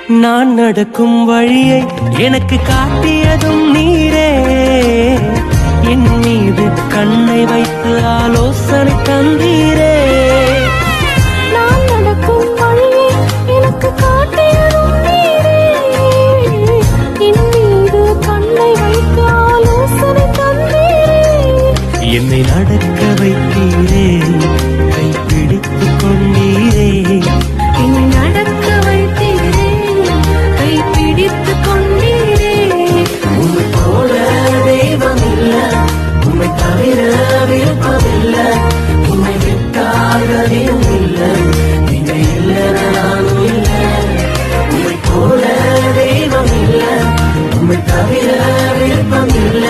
நான் நடக்கும் வழியை எனக்கு காட்டியதும் நீரே, என் மீது கண்ணை வைத்து ஆலோசனை தந்தீரே. நான் நடக்கும் வழியை எனக்கு காட்டியதும் நீரே, என் மீது கண்ணை வைத்து ஆலோசனை தந்தீரே. என்னை நடக்க வைத்தீரே, கை பிடித்துக் கொண்டீரே. என்னை நடக்க வைத்தீரே, கை பிடித்துக் கொண்டீரே. உம்மை போல தெய்வம் இல்ல, உம்மை தவிர விருப்பமில்ல, உம்மை விட்டாலும் இல்ல, நீங்க இல்ல நானும் இல்ல. உம்மை போல தெய்வம் இல்ல, உம்மை தவிர விருப்பம் இல்ல,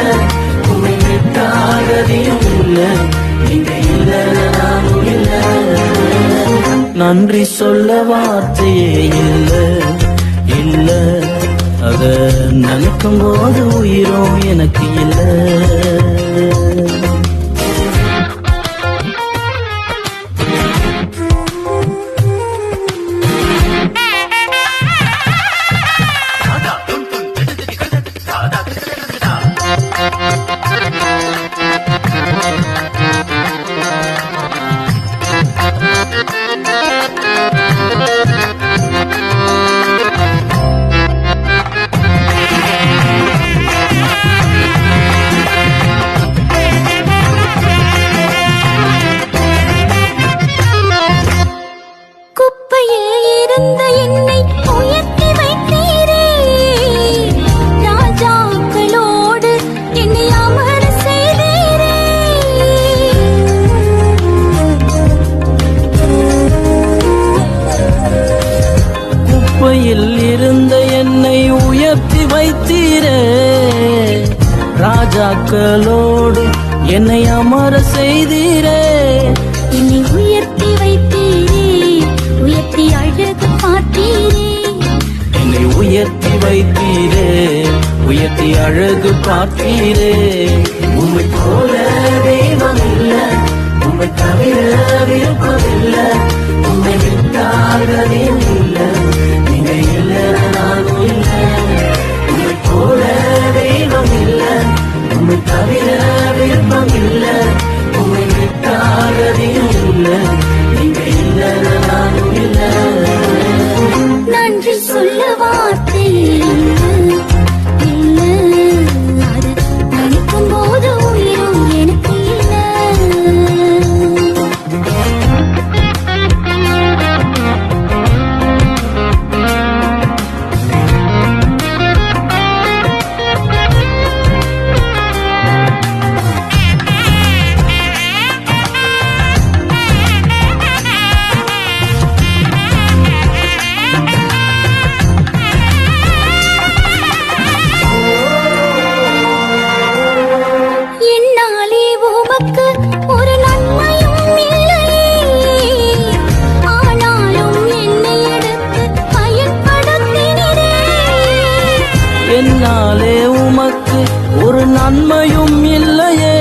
உம்மை விட்டாலும் இல்ல, நீங்க இல்ல நானும் இல்ல. நன்றி சொல்ல வார்த்தையே இல்ல இல்ல, அத நினைக்கும் போது உயிரும் எனக்கு இல்ல. குப்பையில் இருந்த என்னை உயர்த்தி வைத்தீரே, ராஜாக்களோடு என்னை அமர செய்தீரே. குப்பையில் இருந்த என்னை உயர்த்தி வைத்தீரே, ராஜாக்களோடு என்னை அமர செய்தீரே. என்னை உயர்த்தி வைத்தீரே, உயர்த்தி அழகு பார்த்தீரே. என்னை உயர்த்தி வைத்தீரே, உயர்த்தி அழகு பார்த்தீரே. உம்மை போல தெய்வம் இல்ல, உம்மை தவிர விருப்பமில்ல, உம்மை விட்டாலும் இல்ல, நீங்க இல்ல நானும் இல்ல. உம்மை போல தெய்வம் இல்ல, உம்மை தவிர விருப்பம் இல்ல, உம்மை விட்டாலும் இல்ல, நீங்க இல்ல நானும் இல்ல. நன்றி சொல்ல வார்த்தை இல்ல, அது நினைக்கும் போது உயிரும் எனக்கு இல்ல. என்னாலே உமக்கு ஒரு நன்மையும் இல்லையே, ஆனாலும் என்னை எடுத்து பயன்படுத்தினீரே. என்னாலே உமக்கு ஒரு நன்மையும் இல்லையே,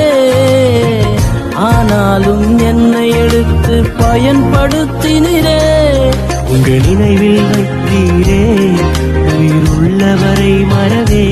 ஆனாலும் என்னை எடுத்து பயன்படுத்தினீரே. உங்க நினைவில் வைத்தீரே, உயிர் உள்ளவரை மறவே